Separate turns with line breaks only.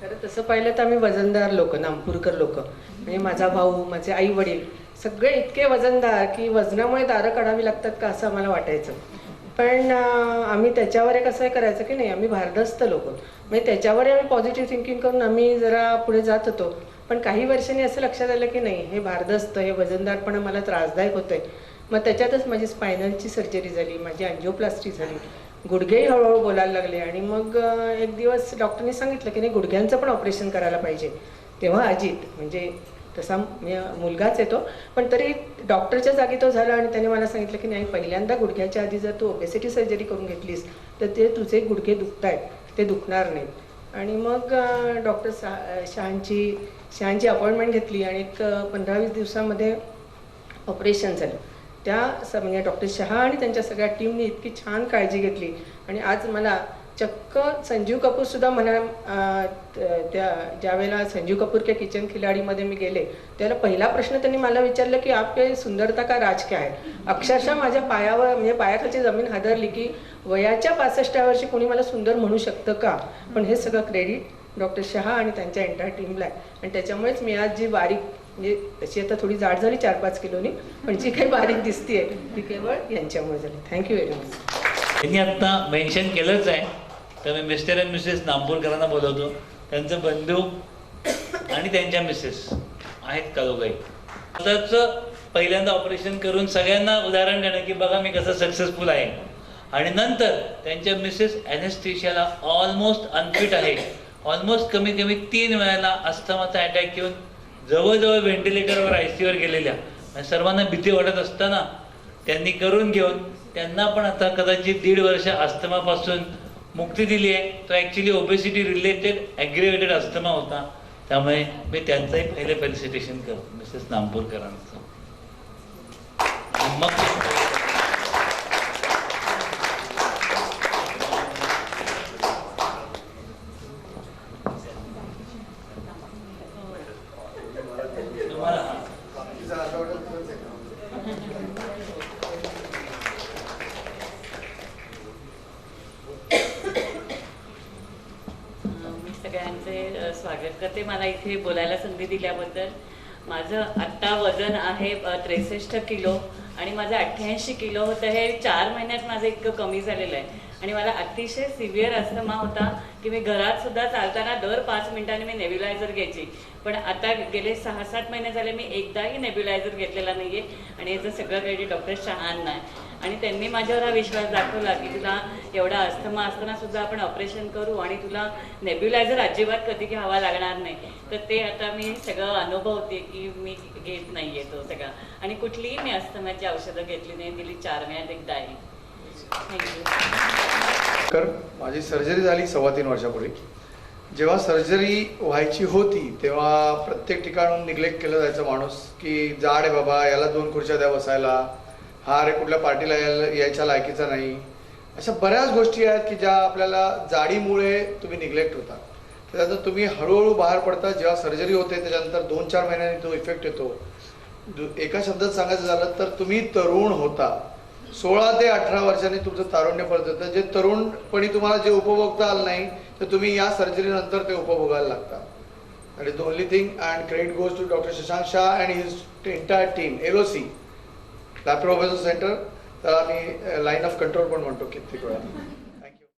खरं तसं पाहिलं तर आम्ही वजनदार लोक, नामपूरकर लोक, म्हणजे माझा भाऊ, माझे आई वडील सगळे इतके वजनदार की वजनामुळे दारं काढावी लागतात का असं आम्हाला वाटायचं. पण आम्ही त्याच्यावर एक असं करायचं की नाही, आम्ही भारदस्त लोक, म्हणजे त्याच्यावर आम्ही पॉझिटिव्ह थिंकिंग करून आम्ही जरा पुढे जात होतो. पण काही वर्षांनी असं लक्षात आलं की नाही, हे भारदस्त, हे वजनदारपणा मला त्रासदायक होतंय. मग त्याच्यातच माझी स्पायनलची सर्जरी झाली, माझी अँजिओप्लास्टी झाली, गुडघेही हळूहळू बोलायला लागले. आणि मग एक दिवस डॉक्टरने सांगितलं की नाही, गुडघ्यांचं पण ऑपरेशन करायला पाहिजे. तेव्हा अजित, म्हणजे तसा मुलगाच येतो, पण तरी डॉक्टरच्या जागी तो झाला आणि त्याने मला सांगितलं की नाही, पहिल्यांदा गुडघ्याच्या आधी जर तू ओबेसिटी सर्जरी करून घेतलीस तर ते तुझे गुडघे दुखत आहेत, ते दुखणार नाहीत. आणि मग डॉक्टर शहांची अपॉइंटमेंट घेतली आणि एक 15-20 दिवसामध्ये ऑपरेशन झालं. म्हणजे डॉक्टर शहा आणि त्यांच्या सगळ्या टीमने इतकी छान काळजी घेतली. आणि आज मला चक्क संजीव कपूरसुद्धा मला ज्यावेळेला संजीव कपूर के किचन खिलाडीमध्ये मी गेले त्याला पहिला प्रश्न त्यांनी मला विचारलं की आपके सुंदरता का राज क्या आहे. अक्षरशः माझ्या पायावर, म्हणजे पायाखालची जमीन हादरली की वयाच्या 65व्या वर्षी कोणी मला सुंदर म्हणू शकतं का. पण हे सगळं क्रेडिट डॉक्टर शहा आणि त्यांच्या एंटायर टीमला आहे. आणि त्याच्यामुळेच मी आज जी बारीक, म्हणजे तशी आता थोडी जाड झाली 4-5 किलोनी, पण जी काही बारीक दिसतीये ती केवळ यांच्यामुळे झाली. Thank you very much.
त्यांनी आता मेन्शन केलंच आहे, तर मी मिस्टर अँड मिसेस नामपूरकरांना बोलवतो. त्यांचं बंधू आणि त्यांच्या मिसेस आहेत का दोघंही. स्वतःचं पहिल्यांदा ऑपरेशन करून सगळ्यांना उदाहरण देणं की बघा मी कसं सक्सेसफुल आहे. आणि नंतर त्यांच्या मिसेस ॲनेस्थेशियाला ऑलमोस्ट अनफिट आहे. ऑलमोस्ट कमी कमी 3 वेळाला अस्थमाचा अटॅक येऊन जवळजवळ व्हेंटिलेटरवर ICUवर गेलेल्या. सर्वांना भीती वाटत असताना त्यांनी करून घेऊन त्यांना पण आता कदाचित 1.5 वर्ष अस्थमापासून मुक्ती दिली आहे. तो ॲक्च्युली ओबेसिटी रिलेटेड ॲग्रिवेटेड अस्थमा होता. त्यामुळे मी त्यांचंही पहिले फेलिसिटेशन करतो मिसेस नामपूरकरांचं. मग
सगळ्यांचे स्वागत करते. मला इथे बोलायला संधी दिल्याबद्दल. माझं आत्ता वजन आहे 63 किलो आणि माझं 88 किलो होतं. हे 4 महिन्यात माझं इतकं कमी झालेलं आहे. आणि मला अतिशय सिव्हिअर अस्थमा होता की मी घरात सुद्धा चालताना दर 5 मिनिटांनी मी नेब्युलायझर घ्यायची. पण आता गेले 6-7 महिने झाले मी एकदाही नेब्युलायझर घेतलेला नाही आहे. आणि याचं सगळं क्रेडिट डॉक्टर शहांना आहे. आणि त्यांनी माझ्यावर हा विश्वास दाखवला की तुला एवढा अस्थमा असताना सुद्धा आपण ऑपरेशन करू आणि तुला नेब्युलायझर अजिबात कधी घ्यावा लागणार नाही. तर ते आता मी सगळं अनुभवते की मी घेत नाही आहे तो सगळा. आणि कुठलीही मी अस्थमाची औषधं घेतली नाही, दिली 4 महिन्यात एकदाही. थँक्यू.
माझी सर्जरी झाली 3.25 वर्षापूर्वी. जेव्हा सर्जरी व्हायची होती तेव्हा प्रत्येक ठिकाणून निग्लेक्ट केलं जायचं माणूस की जाड आहे बाबा, याला 2 खुर्च्या द्या बसायला, हा अरे कुठल्या पार्टीला यायच्या लायकीचा नाही. अशा बऱ्याच गोष्टी आहेत की ज्या आपल्याला जाडीमुळे तुम्ही निग्लेक्ट होता. त्याच्यानंतर तुम्ही हळूहळू बाहेर पडता. जेव्हा सर्जरी होते त्याच्यानंतर 2-4 महिन्यांनी तो इफेक्ट येतो. एका शब्दात सांगायचं झालं तर तुम्ही तरुण होता. 16 ते 18 वर्षांनी तुमचं तारुण्य परत येतं. जे तरुणपणी तुम्हाला जे उपभोगता आलं नाही तर तुम्ही या सर्जरीनंतर ते उपभोगायला लागता. That is the only thing. And credit goes to doctor Shashank Shah and his entire team. LOC लॅप्रोबेझो सेंटर, तर आम्ही लाईन ऑफ कंट्रोल पण म्हणतो कित्येक वेळा.